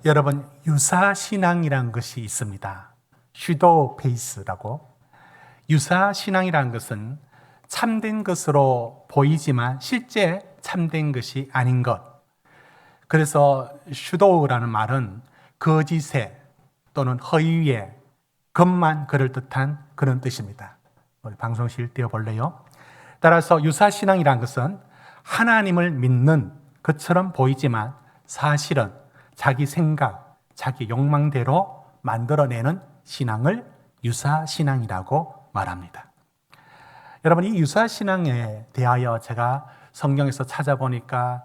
여러분, 유사신앙이라는 것이 있습니다. 슈도 페이스라고. 유사신앙이라는 것은 참된 것으로 보이지만 실제 참된 것이 아닌 것. 그래서 슈도라는 말은 거짓의 또는 허위의 것만 그럴듯한 그런 뜻입니다. 우리 방송실 띄워볼래요? 따라서 유사신앙이라는 것은 하나님을 믿는 것처럼 보이지만 사실은 자기 생각, 자기 욕망대로 만들어내는 신앙을 유사신앙이라고 말합니다. 여러분, 이 유사신앙에 대하여 제가 성경에서 찾아보니까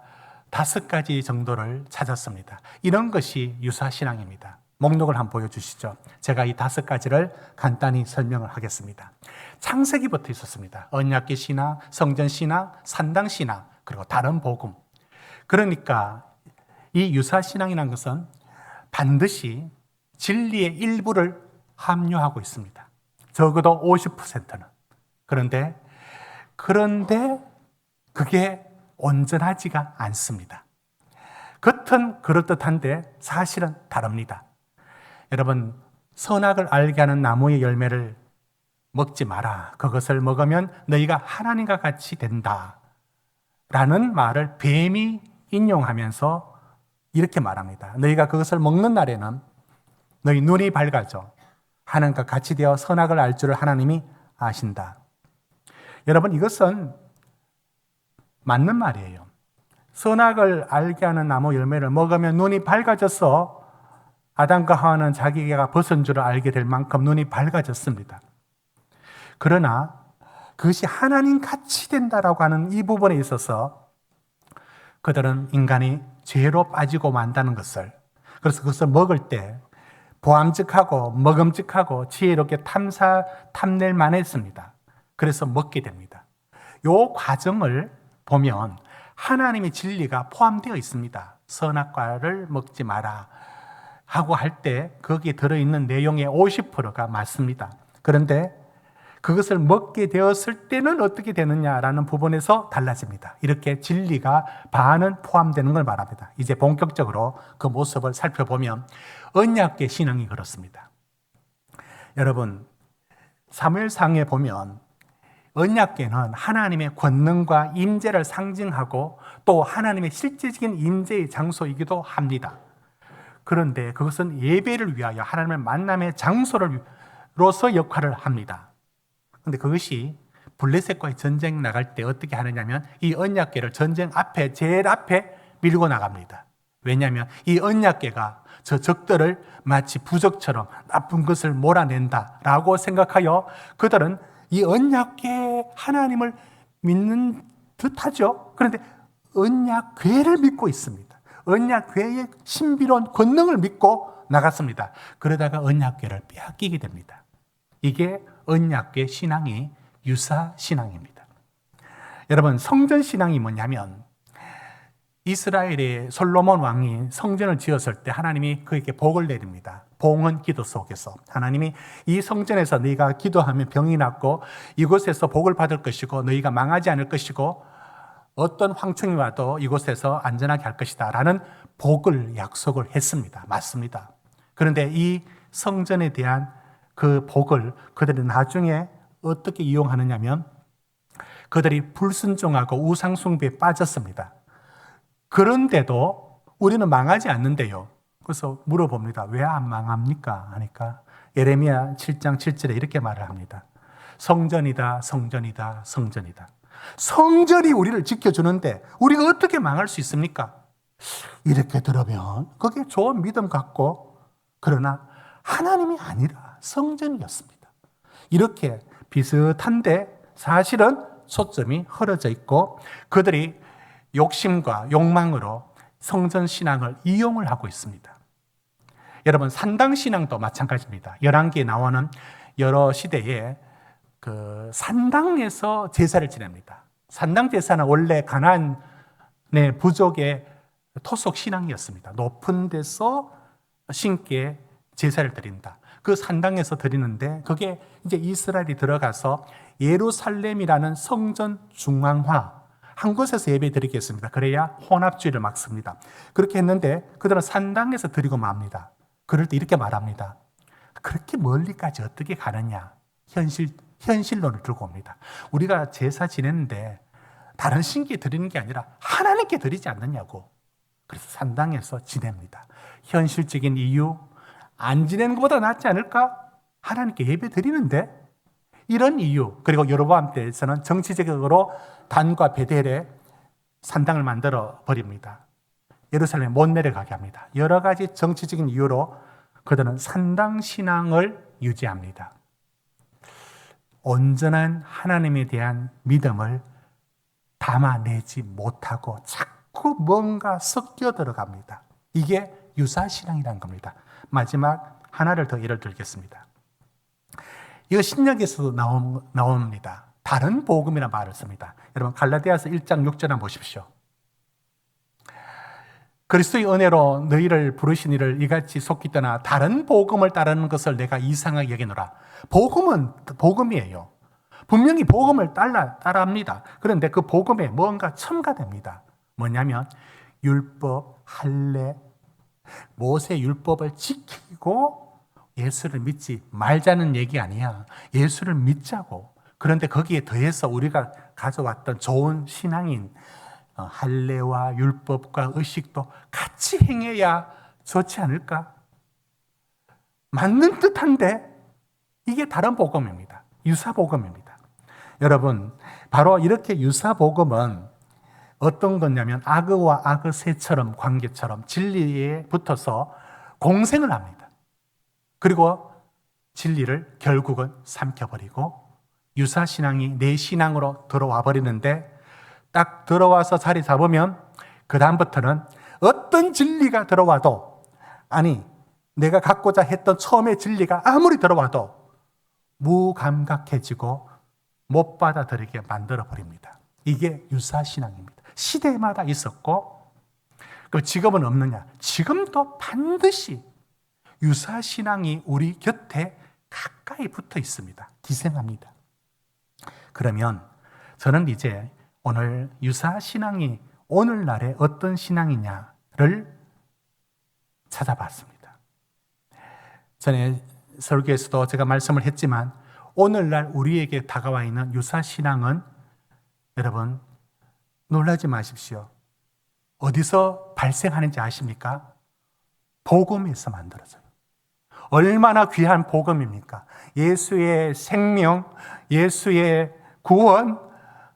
5가지 정도를 찾았습니다. 이런 것이 유사신앙입니다. 목록을 한번 보여주시죠. 제가 이 5가지를 간단히 설명을 하겠습니다. 창세기부터 있었습니다. 언약궤 신앙, 성전 신앙, 산당 신앙, 그리고 다른 복음. 그러니까 이 유사신앙이라는 것은 반드시 진리의 일부를 함유하고 있습니다. 적어도 50%는. 그런데 그게 온전하지가 않습니다. 겉은 그럴듯한데 사실은 다릅니다. 여러분, 선악을 알게 하는 나무의 열매를 먹지 마라. 그것을 먹으면 너희가 하나님과 같이 된다. 라는 말을 뱀이 인용하면서 이렇게 말합니다. 너희가 그것을 먹는 날에는 너희 눈이 밝아져 하나님과 같이 되어 선악을 알 줄을 하나님이 아신다. 여러분, 이것은 맞는 말이에요. 선악을 알게 하는 나무 열매를 먹으면 눈이 밝아져서 아담과 하와는 자기가 벗은 줄을 알게 될 만큼 눈이 밝아졌습니다. 그러나 그것이 하나님 같이 된다라고 하는 이 부분에 있어서 그들은 인간이 죄로 빠지고 만다는 것을, 그래서 그것을 먹을 때 보암직하고 먹음직하고 지혜롭게 탐낼 만했습니다. 그래서 먹게 됩니다. 이 과정을 보면 하나님의 진리가 포함되어 있습니다. 선악과를 먹지 마라 하고 할 때 거기에 들어있는 내용의 50%가 맞습니다. 그런데 그것을 먹게 되었을 때는 어떻게 되느냐라는 부분에서 달라집니다. 이렇게 진리가 반은 포함되는 걸 말합니다. 이제 본격적으로 그 모습을 살펴보면 언약궤 신앙이 그렇습니다. 여러분, 사무엘상에 보면 언약궤는 하나님의 권능과 임재를 상징하고 또 하나님의 실제적인 임재의 장소이기도 합니다. 그런데 그것은 예배를 위하여 하나님의 만남의 장소로서 역할을 합니다. 그런데 그것이 블레셋과의 전쟁 나갈 때 어떻게 하느냐면 이 언약궤를 전쟁 앞에 제일 앞에 밀고 나갑니다. 왜냐하면 이 언약궤가 저 적들을 마치 부적처럼 나쁜 것을 몰아낸다라고 생각하여 그들은 이 언약궤 하나님을 믿는 듯하죠. 그런데 언약궤를 믿고 있습니다. 언약궤의 신비로운 권능을 믿고 나갔습니다. 그러다가 언약궤를 빼앗기게 됩니다. 이게 언약궤 신앙이 유사신앙입니다. 여러분, 성전신앙이 뭐냐면 이스라엘의 솔로몬 왕이 성전을 지었을 때 하나님이 그에게 복을 내립니다. 봉헌 기도 속에서 하나님이 이 성전에서 너희가 기도하면 병이 낫고 이곳에서 복을 받을 것이고 너희가 망하지 않을 것이고 어떤 황충이 와도 이곳에서 안전하게 할 것이다 라는 복을 약속을 했습니다. 맞습니다. 그런데 이 성전에 대한 그 복을 그들이 나중에 어떻게 이용하느냐면 그들이 불순종하고 우상숭배에 빠졌습니다. 그런데도 우리는 망하지 않는데요. 그래서 물어봅니다. 왜 안 망합니까? 하니까 예레미야 7장 7절에 이렇게 말을 합니다. 성전이다, 성전이다, 성전이다. 성전이 우리를 지켜주는데 우리가 어떻게 망할 수 있습니까? 이렇게 들으면 그게 좋은 믿음 같고, 그러나 하나님이 아니라 성전이었습니다. 이렇게 비슷한데 사실은 초점이 흐려져 있고 그들이 욕심과 욕망으로 성전 신앙을 이용을 하고 있습니다. 여러분, 산당 신앙도 마찬가지입니다. 열왕기에 나오는 여러 시대에 그 산당에서 제사를 지냅니다. 산당 제사는 원래 가나안의 부족의 토속 신앙이었습니다. 높은 데서 신께 제사를 드린다. 그 산당에서 드리는데 그게 이제 이스라엘이 들어가서 예루살렘이라는 성전 중앙화 한 곳에서 예배 드리겠습니다. 그래야 혼합주의를 막습니다. 그렇게 했는데 그들은 산당에서 드리고 맙니다. 그럴 때 이렇게 말합니다. 그렇게 멀리까지 어떻게 가느냐. 현실론을 들고 옵니다. 우리가 제사 지냈는데 다른 신께 드리는 게 아니라 하나님께 드리지 않느냐고. 그래서 산당에서 지냅니다. 현실적인 이유, 안 지내는 것보다 낫지 않을까? 하나님께 예배 드리는데? 이런 이유, 그리고 여로보암 때에서는 정치적으로 단과 베델에 산당을 만들어 버립니다. 예루살렘에 못 내려가게 합니다. 여러 가지 정치적인 이유로 그들은 산당 신앙을 유지합니다. 온전한 하나님에 대한 믿음을 담아내지 못하고 자꾸 뭔가 섞여 들어갑니다. 이게 유사신앙이라는 겁니다. 마지막 하나를 더 예를 들겠습니다. 이거 신약에서도 나옵니다. 다른 복음이라는 말을 씁니다. 여러분 갈라디아서 1장 6절 한번 보십시오. 그리스도의 은혜로 너희를 부르신 이를 이같이 속기 떠나 다른 복음을 따르는 것을 내가 이상하게 여기노라. 복음은 복음이에요. 분명히 복음을 따라합니다. 그런데 그 복음에 뭔가 첨가됩니다. 뭐냐면 율법, 할례, 모세 율법을 지키고 예수를 믿지 말자는 얘기 아니야. 예수를 믿자고. 그런데 거기에 더해서 우리가 가져왔던 좋은 신앙인 할례와 율법과 의식도 같이 행해야 좋지 않을까? 맞는 듯한데 이게 다른 복음입니다. 유사복음입니다. 여러분, 바로 이렇게 유사복음은 어떤 거냐면 악어와 악어새처럼 관계처럼 진리에 붙어서 공생을 합니다. 그리고 진리를 결국은 삼켜버리고 유사신앙이 내 신앙으로 들어와 버리는데 딱 들어와서 자리 잡으면 그 다음부터는 어떤 진리가 들어와도 아니 내가 갖고자 했던 처음의 진리가 아무리 들어와도 무감각해지고 못 받아들이게 만들어버립니다. 이게 유사신앙입니다. 시대마다 있었고 그 지금은 없느냐? 지금도 반드시 유사신앙이 우리 곁에 가까이 붙어 있습니다. 기생합니다. 그러면 저는 이제 오늘 유사신앙이 오늘날의 어떤 신앙이냐를 찾아봤습니다. 전에 설교에서도 제가 말씀을 했지만 오늘날 우리에게 다가와 있는 유사신앙은 여러분 놀라지 마십시오. 어디서 발생하는지 아십니까? 복음에서 만들어져요. 얼마나 귀한 복음입니까? 예수의 생명, 예수의 구원,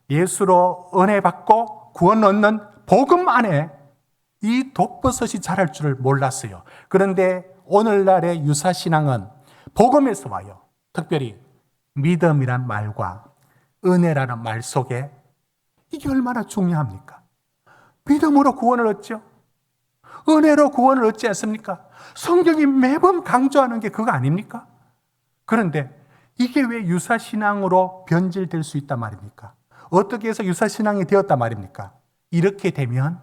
예수로 은혜 받고 구원 얻는 복음 안에 이 독버섯이 자랄 줄을 몰랐어요. 그런데 오늘날의 유사신앙은 복음에서 와요. 특별히 믿음이란 말과 은혜라는 말 속에 이게 얼마나 중요합니까? 믿음으로 구원을 얻죠. 은혜로 구원을 얻지 않습니까? 성경이 매번 강조하는 게 그거 아닙니까? 그런데 이게 왜 유사신앙으로 변질될 수 있단 말입니까? 어떻게 해서 유사신앙이 되었단 말입니까? 이렇게 되면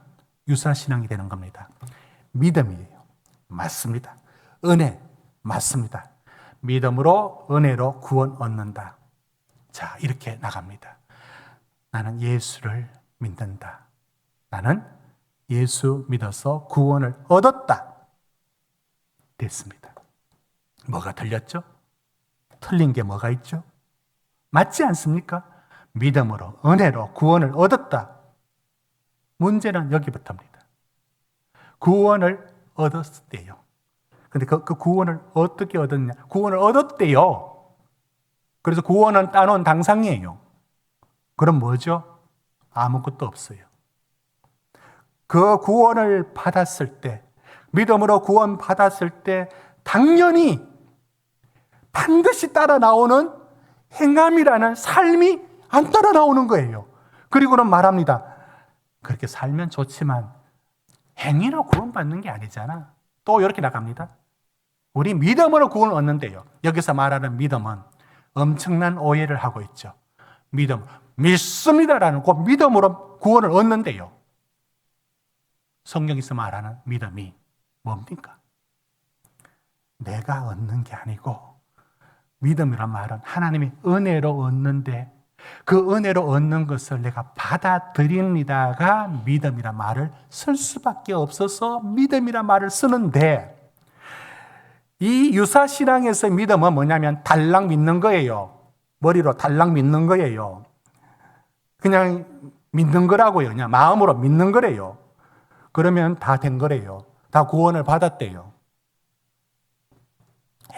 유사신앙이 되는 겁니다. 믿음이에요. 맞습니다. 은혜 맞습니다. 믿음으로 은혜로 구원 얻는다. 자, 이렇게 나갑니다. 나는 예수를 믿는다. 나는 예수 믿어서 구원을 얻었다. 됐습니다. 뭐가 틀렸죠? 틀린 게 뭐가 있죠? 맞지 않습니까? 믿음으로 은혜로 구원을 얻었다. 문제는 여기부터입니다. 구원을 얻었대요. 근데 그 구원을 어떻게 얻었냐? 구원을 얻었대요. 그래서 구원은 따놓은 당상이에요. 그럼 뭐죠? 아무것도 없어요. 그 구원을 받았을 때, 믿음으로 구원 받았을 때 당연히 반드시 따라 나오는 행함이라는 삶이 안 따라 나오는 거예요. 그리고는 말합니다. 그렇게 살면 좋지만 행위로 구원받는 게 아니잖아. 또 이렇게 나갑니다. 우리 믿음으로 구원을 얻는데요. 여기서 말하는 믿음은 엄청난 오해를 하고 있죠. 믿음, 믿습니다라는 그 믿음으로 구원을 얻는데요. 성경에서 말하는 믿음이 뭡니까? 내가 얻는 게 아니고 믿음이란 말은 하나님이 은혜로 얻는데 그 은혜로 얻는 것을 내가 받아들입니다가 믿음이란 말을 쓸 수밖에 없어서 믿음이란 말을 쓰는데, 이 유사신앙에서 믿음은 뭐냐면 달랑 믿는 거예요. 머리로 달랑 믿는 거예요. 그냥 믿는 거라고요. 그냥 마음으로 믿는 거래요. 그러면 다 된 거래요. 다 구원을 받았대요.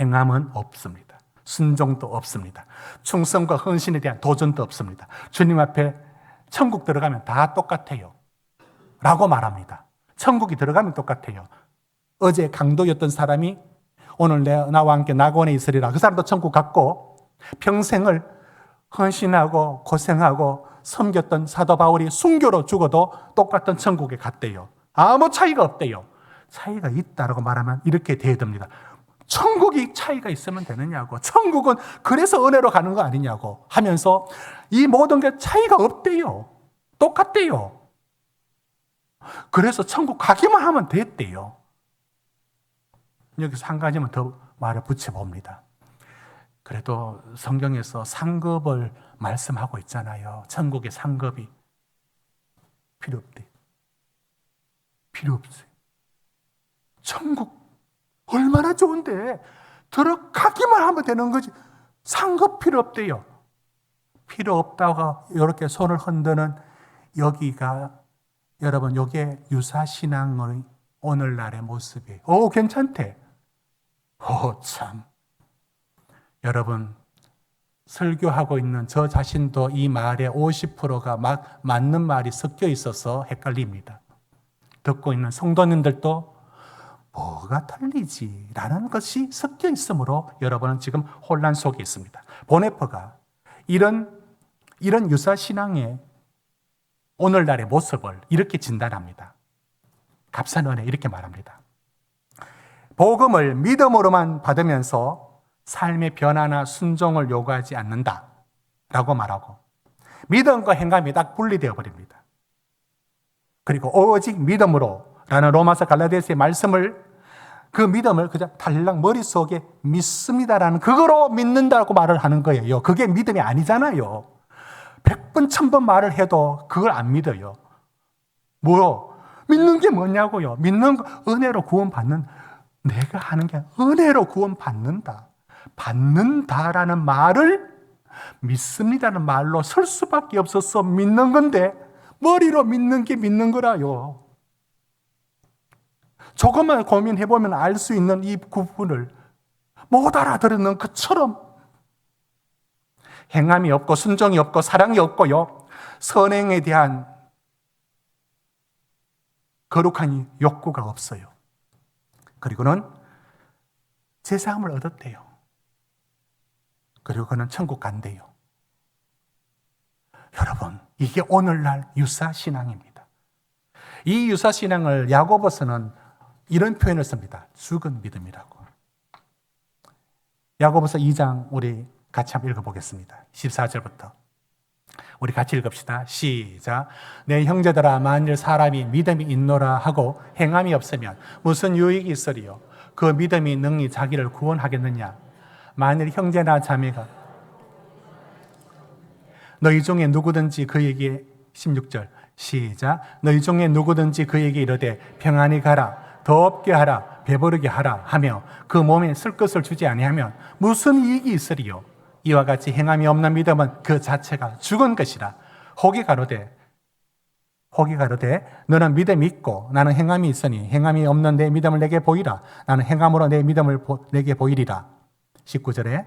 행함은 없습니다. 순종도 없습니다. 충성과 헌신에 대한 도전도 없습니다. 주님 앞에 천국 들어가면 다 똑같아요. 라고 말합니다. 천국이 들어가면 똑같아요. 어제 강도였던 사람이 오늘 나와 함께 낙원에 있으리라. 그 사람도 천국 갔고, 평생을 헌신하고 고생하고 섬겼던 사도 바울이 순교로 죽어도 똑같은 천국에 갔대요. 아무 차이가 없대요. 차이가 있다라고 말하면 이렇게 돼야 됩니다. 천국이 차이가 있으면 되느냐고, 천국은 그래서 은혜로 가는 거 아니냐고 하면서 이 모든 게 차이가 없대요. 똑같대요. 그래서 천국 가기만 하면 됐대요. 여기서 한 가지만 더 말을 붙여봅니다. 그래도 성경에서 상급을 말씀하고 있잖아요. 천국의 상급이 필요 없대. 필요 없어요. 천국 얼마나 좋은데 들어가기만 하면 되는 거지. 상급 필요 없대요. 필요 없다고 이렇게 손을 흔드는 여기가, 여러분, 이게 유사신앙의 오늘날의 모습이에요. 오, 괜찮대. 오, 참. 여러분, 설교하고 있는 저 자신도 이 말에 50%가 맞는 말이 섞여 있어서 헷갈립니다. 듣고 있는 성도님들도 뭐가 틀리지? 라는 것이 섞여 있으므로 여러분은 지금 혼란 속에 있습니다. 보네퍼가 이런 유사신앙의 오늘날의 모습을 이렇게 진단합니다. 값싼 은혜 이렇게 말합니다. 복음을 믿음으로만 받으면서 삶의 변화나 순종을 요구하지 않는다 라고 말하고, 믿음과 행함이 딱 분리되어 버립니다. 그리고 오직 믿음으로 라는 로마서 갈라디아서의 말씀을, 그 믿음을 그냥 달랑 머릿속에 믿습니다라는 그거로 믿는다고 말을 하는 거예요. 그게 믿음이 아니잖아요. 100번 1000번 말을 해도 그걸 안 믿어요. 뭐요? 믿는 게 뭐냐고요? 믿는 거, 은혜로 구원받는, 내가 하는 게 은혜로 구원받는다. 받는다라는 말을 믿습니다라는 말로 쓸 수밖에 없어서 믿는 건데, 머리로 믿는 게 믿는 거라요. 조금만 고민해보면 알 수 있는 이 구분을 못 알아들었는 것처럼 행함이 없고 순종이 없고 사랑이 없고요, 선행에 대한 거룩한 욕구가 없어요. 그리고는 제사함을 얻었대요. 그리고 그는 천국 간대요. 여러분, 이게 오늘날 유사신앙입니다. 이 유사신앙을 야고보서는 이런 표현을 씁니다. 죽은 믿음이라고. 야고보서 2장 우리 같이 한번 읽어보겠습니다. 14절부터. 우리 같이 읽읍시다. 시작. 내 형제들아, 만일 사람이 믿음이 있노라 하고 행함이 없으면 무슨 유익이 있으리요? 그 믿음이 능히 자기를 구원하겠느냐? 만일 형제나 자매가 너희 중에 누구든지 그에게, 16절 시작. 너희 중에 누구든지 그에게 이르되 평안히 가라, 더없게 하라, 배부르게 하라 하며 그 몸에 쓸 것을 주지 아니하면 무슨 이익이 있으리요? 이와 같이 행함이 없는 믿음은 그 자체가 죽은 것이라. 혹이 가로되 너는 믿음이 있고 나는 행함이 있으니 행함이 없는 내 믿음을 내게 보이라. 나는 행함으로 내 믿음을 내게 보이리라. 19절에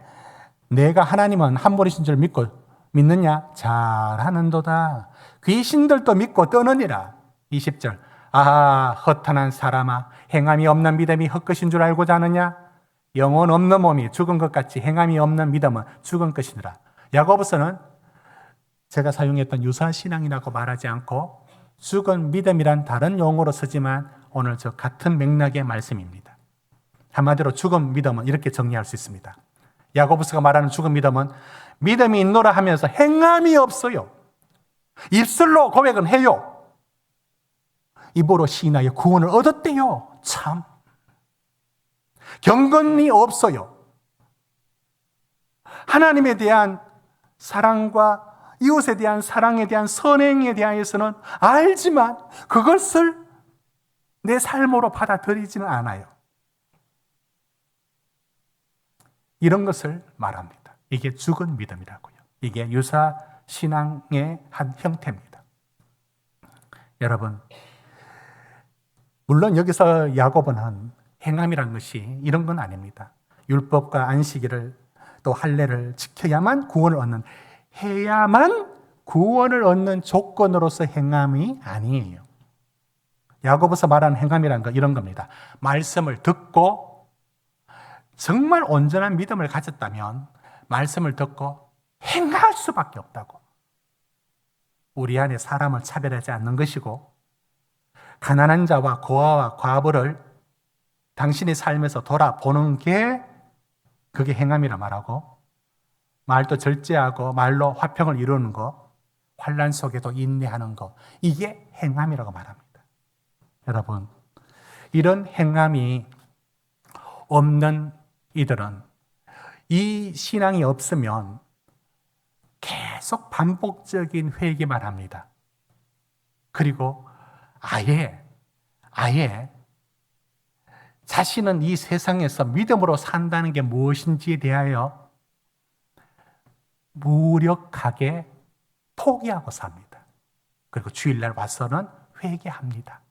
내가 하나님은 한 분이신 줄 믿느냐? 잘하는도다. 귀신들도 믿고 떠느니라. 20절 아하, 허탄한 사람아, 행함이 없는 믿음이 헛것인 줄 알고자 하느냐? 영혼 없는 몸이 죽은 것 같이 행함이 없는 믿음은 죽은 것이니라. 야고보서는 제가 사용했던 유사신앙이라고 말하지 않고 죽은 믿음이란 다른 용어로 쓰지만 오늘 저 같은 맥락의 말씀입니다. 한마디로 죽은 믿음은 이렇게 정리할 수 있습니다. 야고보서가 말하는 죽은 믿음은 믿음이 있노라 하면서 행함이 없어요. 입술로 고백은 해요. 입으로 시인하여 구원을 얻었대요. 참. 경건이 없어요. 하나님에 대한 사랑과 이웃에 대한 사랑에 대한 선행에 대하여서는 알지만 그것을 내 삶으로 받아들이지는 않아요. 이런 것을 말합니다. 이게 죽은 믿음이라고요. 이게 유사 신앙의 한 형태입니다. 여러분, 물론 여기서 야고보는 한 행함이라는 것이 이런 건 아닙니다. 율법과 안식일을 또 할례를 지켜야만 구원을 얻는, 해야만 구원을 얻는 조건으로서 행함이 아니에요. 야고보서 말하는 행함이라는 건 이런 겁니다. 말씀을 듣고 정말 온전한 믿음을 가졌다면 말씀을 듣고 행할 수밖에 없다고. 우리 안에 사람을 차별하지 않는 것이고 가난한 자와 고아와 과부를 당신의 삶에서 돌아보는 게 그게 행함이라 말하고, 말도 절제하고 말로 화평을 이루는 거, 환난 속에도 인내하는 거, 이게 행함이라고 말합니다. 여러분, 이런 행함이 없는 이들은 이 신앙이 없으면 계속 반복적인 회개만 합니다. 그리고 아예 자신은 이 세상에서 믿음으로 산다는 게 무엇인지에 대하여 무력하게 포기하고 삽니다. 그리고 주일날 와서는 회개합니다.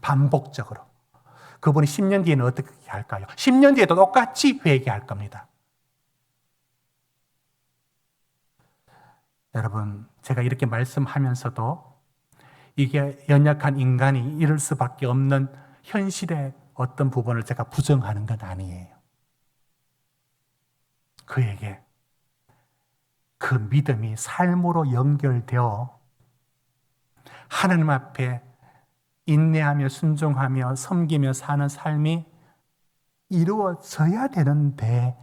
반복적으로. 그분이 10년 뒤에는 어떻게 할까요? 10년 뒤에도 똑같이 회개할 겁니다. 여러분, 제가 이렇게 말씀하면서도 이게 연약한 인간이 이럴 수밖에 없는 현실의 어떤 부분을 제가 부정하는 건 아니에요. 그에게 그 믿음이 삶으로 연결되어 하나님 앞에 인내하며 순종하며 섬기며 사는 삶이 이루어져야 되는데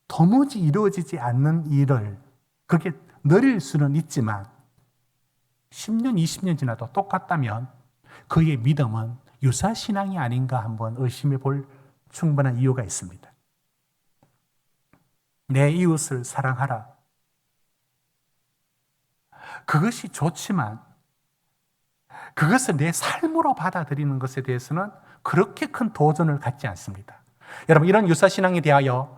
도무지 이루어지지 않는 일을, 그게 느릴 수는 있지만 10년, 20년 지나도 똑같다면 그의 믿음은 유사신앙이 아닌가 한번 의심해 볼 충분한 이유가 있습니다. 내 이웃을 사랑하라. 그것이 좋지만 그것을 내 삶으로 받아들이는 것에 대해서는 그렇게 큰 도전을 갖지 않습니다. 여러분, 이런 유사신앙에 대하여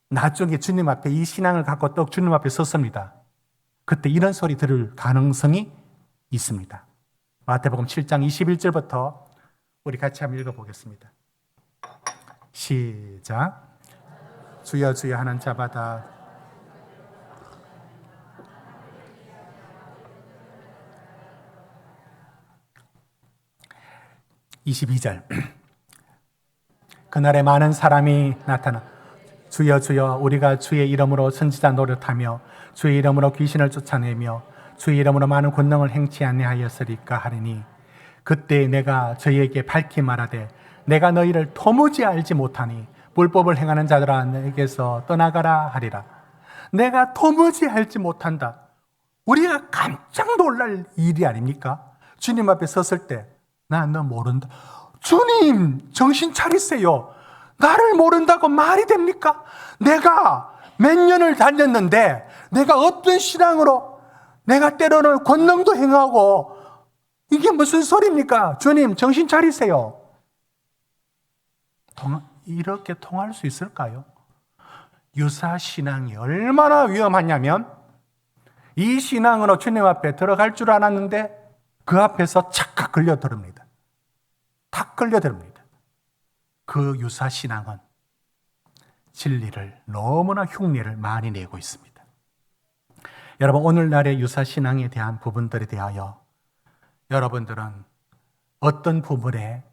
나중에 주님 앞에 이 신앙을 갖고 또 주님 앞에 섰습니다. 그때 이런 소리 들을 가능성이 있습니다. 마태복음 7장 21절부터 우리 같이 한번 읽어보겠습니다. 시작. 주여 주여 하는 자마다 22절. 그날에 많은 사람이 나타나 주여 주여 우리가 주의 이름으로 선지자 노릇하며 주의 이름으로 귀신을 쫓아내며 주의 이름으로 많은 권능을 행치 아니하였으리까 하리니 그때 내가 저희에게 밝히 말하되 내가 너희를 도무지 알지 못하니 불법을 행하는 자들아 내게서 떠나가라 하리라. 내가 도무지 알지 못한다. 우리가 깜짝 놀랄 일이 아닙니까? 주님 앞에 섰을 때 나 너 모른다. 주님 정신 차리세요. 나를 모른다고 말이 됩니까? 내가 몇 년을 다녔는데 내가 어떤 신앙으로 내가 때로는 권능도 행하고 이게 무슨 소리입니까? 주님 정신 차리세요. 이렇게 통할 수 있을까요? 유사신앙이 얼마나 위험하냐면 이 신앙으로 주님 앞에 들어갈 줄 알았는데 그 앞에서 착각 걸려들습니다. 탁 걸려듭니다. 그 유사신앙은 진리를 너무나 흉내를 많이 내고 있습니다. 여러분, 오늘날의 유사신앙에 대한 부분들에 대하여 여러분들은 어떤 부분에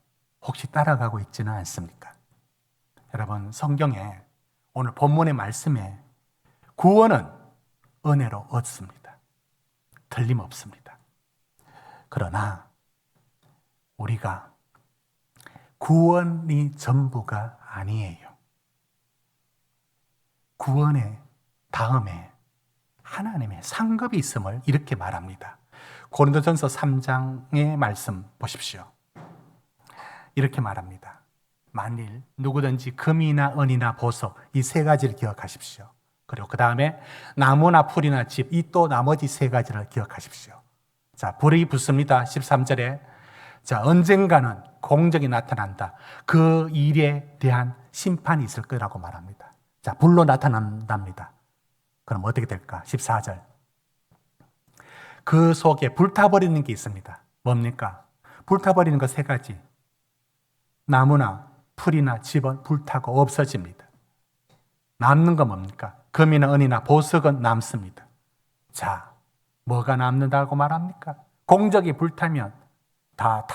혹시 따라가고 있지는 않습니까? 여러분, 성경에 오늘 본문의 말씀에 구원은 은혜로 얻습니다. 틀림없습니다. 그러나 우리가 구원이 전부가 아니에요. 구원의 다음에 하나님의 상급이 있음을 이렇게 말합니다. 고린도전서 3장의 말씀 보십시오. 이렇게 말합니다. 만일 누구든지 금이나 은이나 보석 이 세 가지를 기억하십시오. 그리고 그 다음에 나무나 풀이나 집, 이 또 나머지 세 가지를 기억하십시오. 자, 불이 붙습니다. 13절에. 자, 언젠가는 공적이 나타난다. 그 일에 대한 심판이 있을 거라고 말합니다. 자, 불로 나타난답니다. 그럼 어떻게 될까? 14절. 그 속에 불타버리는 게 있습니다. 뭡니까? 불타버리는 거 세 가지. 나무나 풀이나 집은 불타고 없어집니다. 남는 건 뭡니까? 금이나 은이나 보석은 남습니다. 자, 뭐가 남는다고 말합니까? 공적이 불타면 다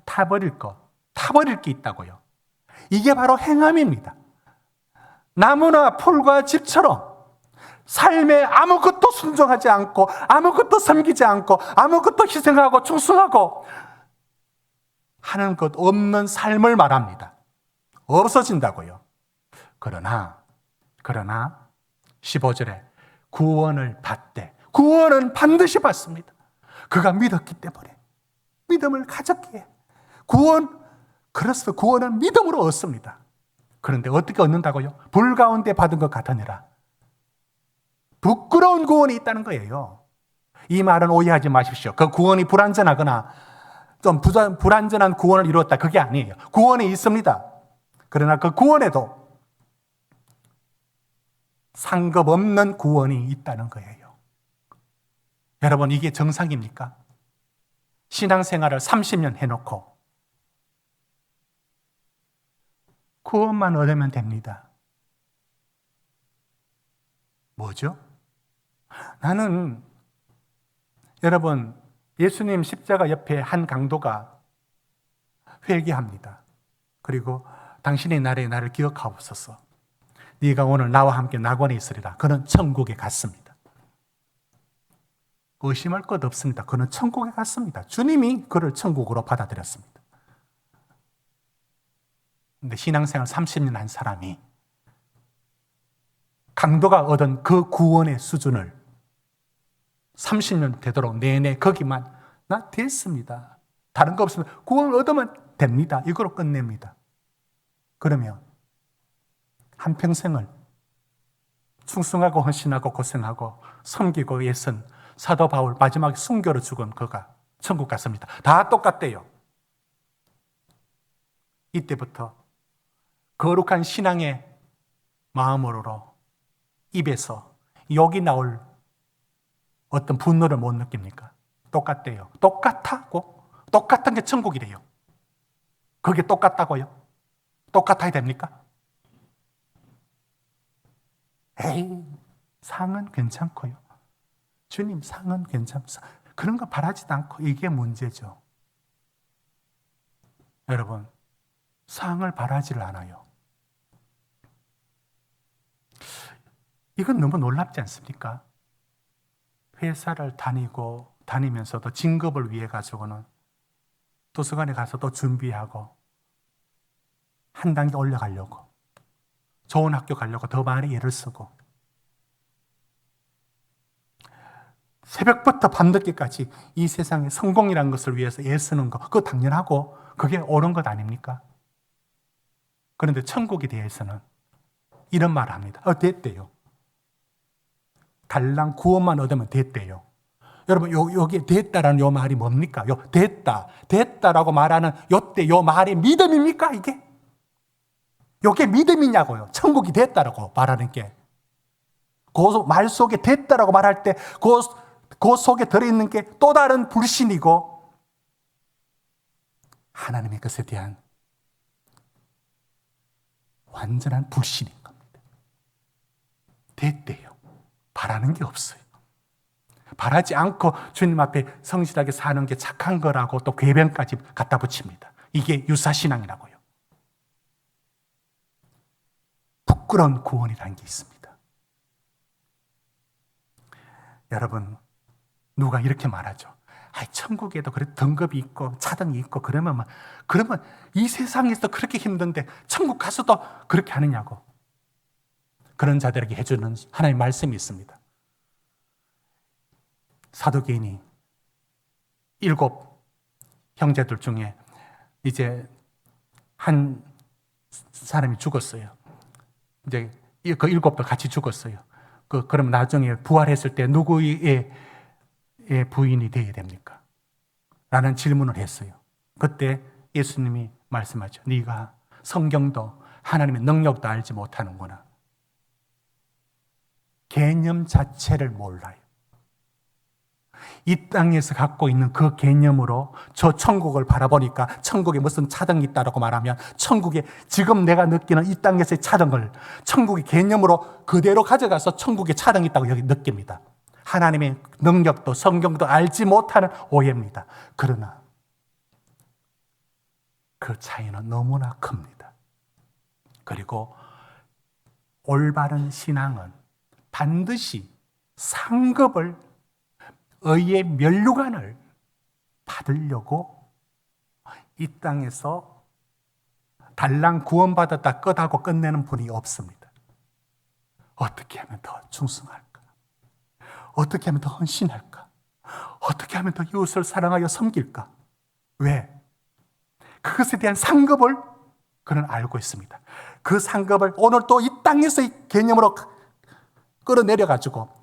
타버릴 게 있다고요. 이게 바로 행함입니다. 나무나 풀과 집처럼 삶에 아무것도 순종하지 않고 아무것도 섬기지 않고 아무것도 희생하고 충성하고 하는 것 없는 삶을 말합니다. 없어진다고요. 그러나 15절에 구원을 받되, 구원은 반드시 받습니다. 그가 믿었기 때문에, 믿음을 가졌기에 그래서 구원은 믿음으로 얻습니다. 그런데 어떻게 얻는다고요? 불 가운데 받은 것 같으니라. 부끄러운 구원이 있다는 거예요. 이 말은 오해하지 마십시오. 그 구원이 불완전하거나 좀 불완전한 구원을 이루었다, 그게 아니에요. 구원이 있습니다. 그러나 그 구원에도 상급 없는 구원이 있다는 거예요. 여러분, 이게 정상입니까? 신앙생활을 30년 해놓고 구원만 얻으면 됩니다. 뭐죠? 나는, 여러분, 예수님 십자가 옆에 한 강도가 회개합니다. 그리고 당신의 날에 나를 기억하옵소서. 네가 오늘 나와 함께 낙원에 있으리라. 그는 천국에 갔습니다. 의심할 것 없습니다. 그는 천국에 갔습니다. 주님이 그를 천국으로 받아들였습니다. 근데 신앙생활 30년 한 사람이 강도가 얻은 그 구원의 수준을 30년 되도록 내내 거기만 나 됐습니다. 다른 거 없으면 구원 얻으면 됩니다. 이거로 끝냅니다. 그러면 한평생을 충성하고 헌신하고 고생하고 섬기고 애쓴 사도 바울 마지막에 순교로 죽은 그가 천국 갔습니다. 다 똑같대요. 이때부터 거룩한 신앙의 마음으로 입에서 욕이 나올 어떤 분노를 못 느낍니까? 똑같대요. 똑같은 게 천국이래요. 그게 똑같다고요? 똑같아야 됩니까? 에이, 상은 괜찮고요. 주님, 상은 괜찮습니다. 그런 거 바라지도 않고 이게 문제죠. 여러분, 상을 바라지를 않아요. 이건 너무 놀랍지 않습니까? 회사를 다니면서도 진급을 위해 가지고는 도서관에 가서 또 준비하고 한 단계 올라가려고, 좋은 학교 가려고 더 많이 애를 쓰고, 새벽부터 밤늦게까지 이 세상의 성공이라는 것을 위해서 애쓰는 거, 그거 당연하고 그게 옳은 것 아닙니까? 그런데 천국에 대해서는 이런 말을 합니다. 됐대요. 달랑 구원만 얻으면 됐대요. 여러분, 여기 됐다라는 요 말이 뭡니까? 됐다라고 말하는 요때 요 말이 믿음입니까, 이게? 요게 믿음이냐고요. 천국이 됐다라고 말하는 게. 그 말 속에 됐다라고 말할 때 그 속에 들어있는 게 또 다른 불신이고 하나님의 것에 대한 완전한 불신인 겁니다. 됐대요. 바라는 게 없어요. 바라지 않고 주님 앞에 성실하게 사는 게 착한 거라고 또 궤변까지 갖다 붙입니다. 이게 유사신앙이라고요. 부끄러운 구원이라는 게 있습니다. 여러분, 누가 이렇게 말하죠. 천국에도 그래 등급이 있고 차등이 있고 그러면 이 세상에서 그렇게 힘든데 천국 가서도 그렇게 하느냐고. 그런 자들에게 해주는 하나님의 말씀이 있습니다. 사도계인이 7 형제들 중에 이제 한 사람이 죽었어요. 이제 그 7도 같이 죽었어요. 그럼 나중에 부활했을 때 누구의 부인이 되어야 됩니까? 라는 질문을 했어요. 그때 예수님이 말씀하죠. 네가 성경도 하나님의 능력도 알지 못하는구나. 개념 자체를 몰라요. 이 땅에서 갖고 있는 그 개념으로 저 천국을 바라보니까 천국에 무슨 차등이 있다고 말하면 천국에 지금 내가 느끼는 이 땅에서의 차등을 천국의 개념으로 그대로 가져가서 천국에 차등이 있다고 여기 느낍니다. 하나님의 능력도 성경도 알지 못하는 오해입니다. 그러나 그 차이는 너무나 큽니다. 그리고 올바른 신앙은 반드시 상급을 의의 면류관을 받으려고 이 땅에서 달랑 구원받았다 끝하고 끝내는 분이 없습니다. 어떻게 하면 더 충성할까? 어떻게 하면 더 헌신할까? 어떻게 하면 더 이웃을 사랑하여 섬길까? 왜? 그것에 대한 상급을 그는 알고 있습니다. 그 상급을 오늘 또 이 땅에서의 개념으로 끌어내려가지고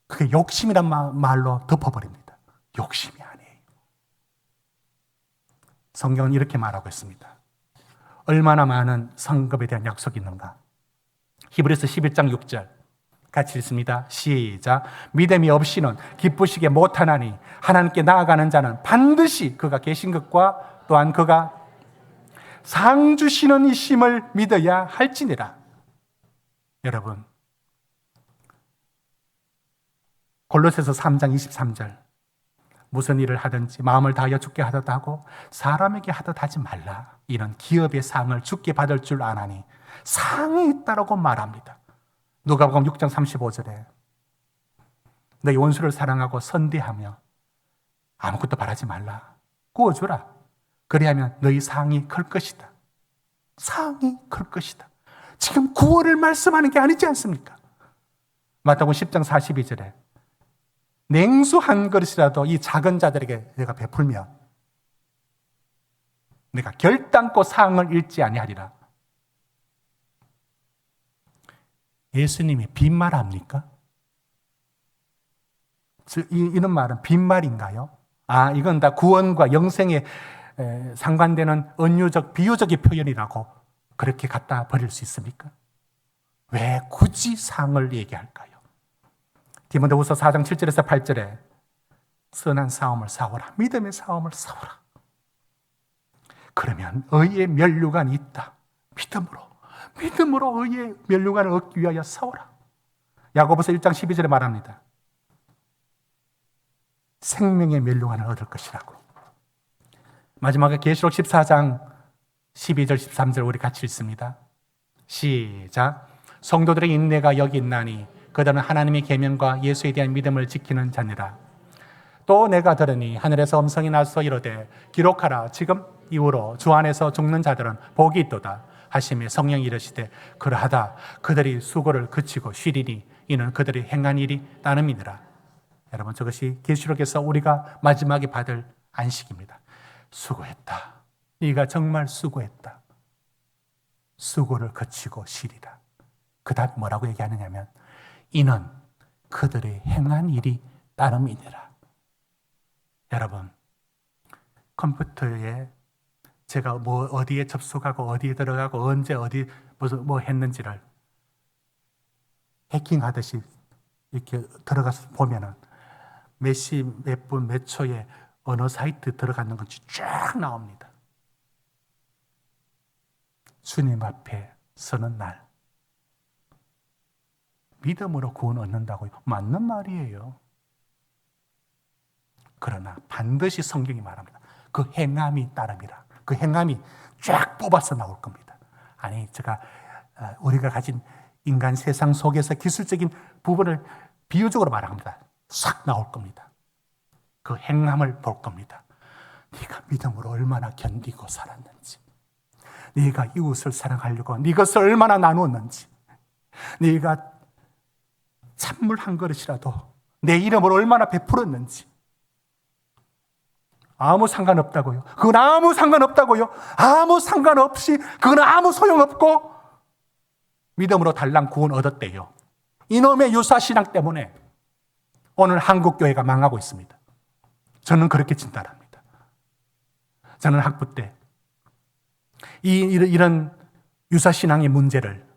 그게 욕심이란 말로 덮어버립니다. 욕심이 아니에요. 성경은 이렇게 말하고 있습니다. 얼마나 많은 상급에 대한 약속이 있는가? 히브리서 11장 6절 같이 읽습니다. 시작. 믿음이 없이는 기쁘시게 못하나니 하나님께 나아가는 자는 반드시 그가 계신 것과 또한 그가 상 주시는 이심을 믿어야 할지니라. 여러분, 골로새서 3장 23절 무슨 일을 하든지 마음을 다하여 주께 하듯 하고 사람에게 하듯 하지 말라. 이런 기업의 상을 주께 받을 줄 아나니 상이 있다라고 말합니다. 누가복음 6장 35절에 너희 원수를 사랑하고 선대하며 아무것도 바라지 말라. 구워주라. 그리하면 너희 상이 클 것이다. 상이 클 것이다. 지금 구원을 말씀하는 게 아니지 않습니까? 마태복음 10장 42절에 냉수 한 그릇이라도 이 작은 자들에게 내가 베풀면 내가 결단코 상을 잃지 아니하리라. 예수님이 빈말합니까? 이런 말은 빈말인가요? 이건 다 구원과 영생에 상관되는 은유적, 비유적인 표현이라고 그렇게 갖다 버릴 수 있습니까? 왜 굳이 상을 얘기할까요? 디모데후서 4장 7절에서 8절에 선한 싸움을 싸워라. 믿음의 싸움을 싸워라. 그러면 의의 면류관이 있다. 믿음으로 의의 면류관을 얻기 위하여 싸워라. 야고보서 1장 12절에 말합니다. 생명의 면류관을 얻을 것이라고. 마지막에 계시록 14장 12절 13절 우리 같이 읽습니다. 시작. 성도들의 인내가 여기 있나니 그들은 하나님의 계명과 예수에 대한 믿음을 지키는 자니라. 또 내가 들으니 하늘에서 음성이 나서 이르되 기록하라. 지금 이후로 주 안에서 죽는 자들은 복이 있도다 하시며 성령이 이르시되 그러하다. 그들이 수고를 그치고 쉬리니 이는 그들이 행한 일이 따름이니라. 여러분, 저것이 계시록에서 우리가 마지막에 받을 안식입니다. 수고했다. 네가 정말 수고했다. 수고를 그치고 쉬리라. 그 다음 뭐라고 얘기하느냐면 이는 그들의 행한 일이 따름이니라. 여러분, 컴퓨터에 제가 어디에 접속하고 어디에 들어가고 언제 어디 뭐 했는지를 해킹하듯이 이렇게 들어가서 보면은 몇 시, 몇 분, 몇 초에 어느 사이트 들어가는 건지 쫙 나옵니다. 주님 앞에 서는 날 믿음으로 구원 얻는다고요? 맞는 말이에요. 그러나 반드시 성경이 말합니다. 그 행함이 따름이라. 그 행함이 쫙 뽑아서 나올 겁니다. 아니, 우리가 가진 인간 세상 속에서 기술적인 부분을 비유적으로 말합니다. 싹 나올 겁니다. 그 행함을 볼 겁니다. 네가 믿음으로 얼마나 견디고 살았는지, 네가 이웃을 사랑하려고 네 것을 얼마나 나누었는지, 네가 찬물 한 그릇이라도 내 이름으로 얼마나 베풀었는지. 아무 상관없다고요? 그건 아무 상관없다고요? 아무 상관없이 그건 아무 소용없고 믿음으로 달랑 구원 얻었대요. 이놈의 유사신앙 때문에 오늘 한국교회가 망하고 있습니다. 저는 그렇게 진단합니다. 저는 학부 때 이런 유사신앙의 문제를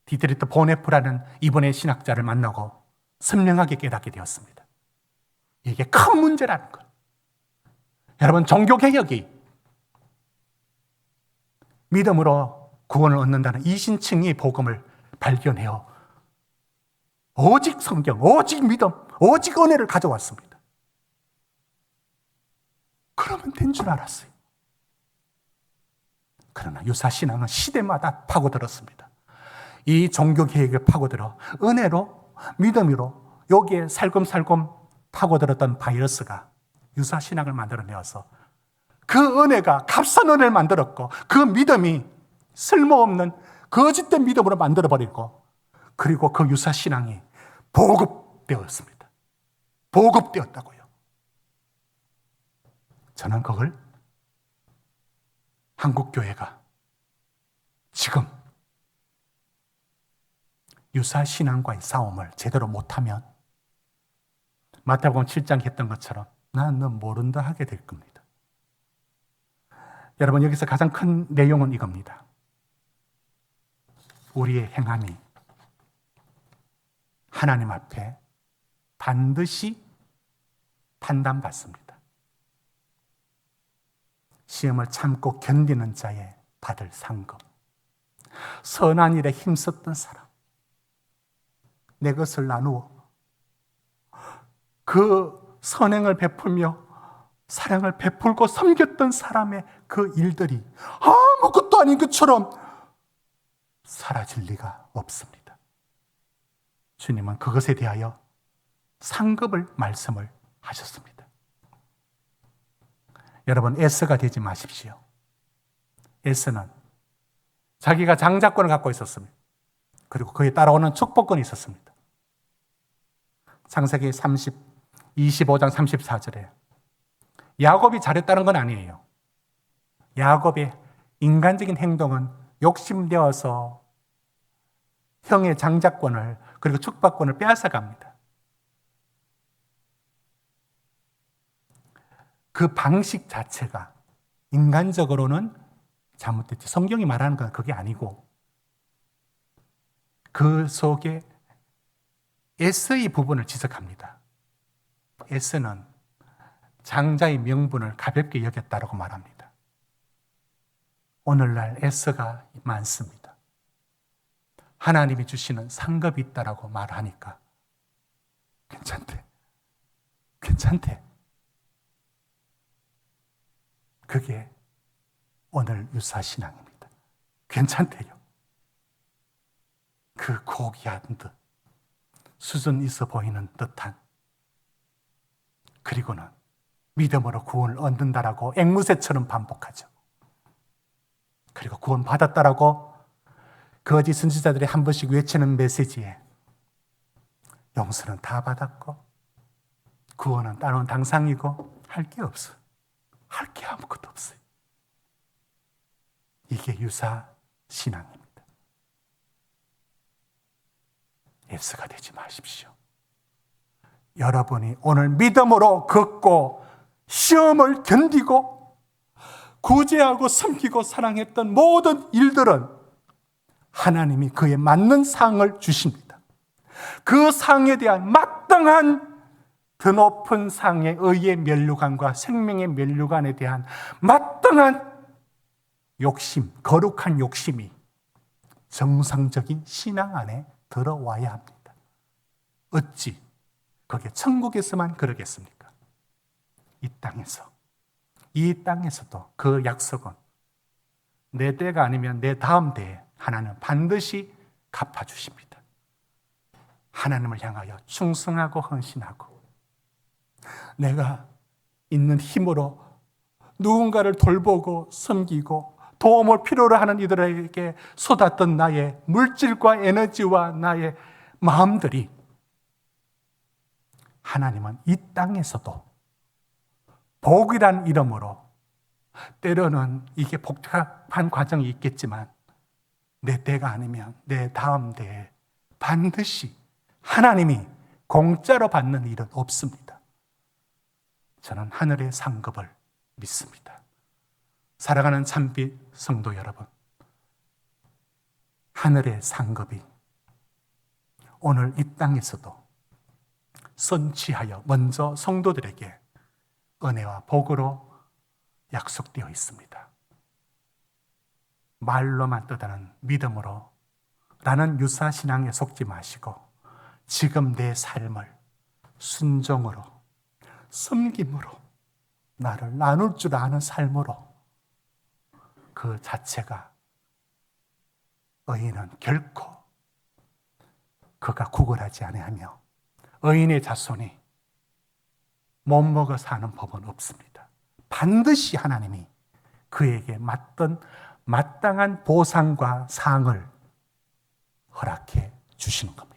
디트리트 보네프라는 이번의 신학자를 만나고 선명하게 깨닫게 되었습니다. 이게 큰 문제라는 것. 여러분, 종교개혁이 믿음으로 구원을 얻는다는 이신층의 복음을 발견해요. 오직 성경, 오직 믿음, 오직 은혜를 가져왔습니다. 그러면 된 줄 알았어요. 그러나 유사신앙은 시대마다 파고들었습니다. 이 종교개혁을 파고들어 은혜로, 믿음으로 여기에 살금살금 파고들었던 바이러스가 유사신앙을 만들어내어서 그 은혜가 값싼 은혜를 만들었고 그 믿음이 쓸모없는 거짓된 믿음으로 만들어버리고 그리고 그 유사신앙이 보급되었습니다. 보급되었다고요. 저는 그걸 한국교회가 지금 유사신앙과의 싸움을 제대로 못하면 마태복음 7장 했던 것처럼 난 너 모른다 하게 될 겁니다. 여러분, 여기서 가장 큰 내용은 이겁니다. 우리의 행함이 하나님 앞에 반드시 판단받습니다. 시험을 참고 견디는 자에 받을 상급. 선한 일에 힘썼던 사람, 내 것을 나누어 그 선행을 베풀며 사랑을 베풀고 섬겼던 사람의 그 일들이 아무것도 아닌 것처럼 사라질 리가 없습니다. 주님은 그것에 대하여 상급을 말씀을 하셨습니다. 여러분, 에스가 되지 마십시오. 에스는 자기가 장자권을 갖고 있었습니다. 그리고 그에 따라오는 축복권이 있었습니다. 창세기 25장 34절에 야곱이 잘했다는 건 아니에요. 야곱의 인간적인 행동은 욕심되어서 형의 장자권을 그리고 축복권을 빼앗아갑니다. 그 방식 자체가 인간적으로는 잘못됐지. 성경이 말하는 건 그게 아니고 그 속에 에스의 부분을 지적합니다. 에스는 장자의 명분을 가볍게 여겼다고 말합니다. 오늘날 에스가 많습니다. 하나님이 주시는 상급이 있다라고 말하니까 괜찮대. 그게 오늘 유사신앙입니다. 괜찮대요. 그 고귀한 듯 수준 있어 보이는 듯한, 그리고는 믿음으로 구원을 얻는다라고 앵무새처럼 반복하죠. 그리고 구원 받았다라고 거짓 선지자들이 한 번씩 외치는 메시지에 용서는 다 받았고 구원은 따로 당상이고 할 게 없어요. 할 게 아무것도 없어요. 이게 유사 신앙입니다. 에스가 되지 마십시오. 여러분이 오늘 믿음으로 걷고 시험을 견디고 구제하고 섬기고 사랑했던 모든 일들은 하나님이 그에 맞는 상을 주십니다. 그 상에 대한 마땅한 더 높은 상의 의의 면류관과 생명의 면류관에 대한 마땅한 욕심, 거룩한 욕심이 정상적인 신앙 안에 들어와야 합니다. 어찌 그게 천국에서만 그러겠습니까? 이 땅에서도 그 약속은 내 때가 아니면 내 다음 때에 하나님 반드시 갚아주십니다. 하나님을 향하여 충성하고 헌신하고 내가 있는 힘으로 누군가를 돌보고 섬기고 도움을 필요로 하는 이들에게 쏟았던 나의 물질과 에너지와 나의 마음들이 하나님은 이 땅에서도 복이란 이름으로 때로는 이게 복잡한 과정이 있겠지만 내 때가 아니면 내 다음 때에 반드시 하나님이 공짜로 받는 일은 없습니다. 저는 하늘의 상급을 믿습니다. 사랑하는 참빛 성도 여러분, 하늘의 상급이 오늘 이 땅에서도 선취하여 먼저 성도들에게 은혜와 복으로 약속되어 있습니다. 말로만 떠드는 믿음으로 라는 유사신앙에 속지 마시고 지금 내 삶을 순종으로, 섬김으로, 나를 나눌 줄 아는 삶으로, 그 자체가 의인은 결코 그가 구걸하지 아니하며 의인의 자손이 못 먹어 사는 법은 없습니다. 반드시 하나님이 그에게 맞던 마땅한 보상과 상을 허락해 주시는 겁니다.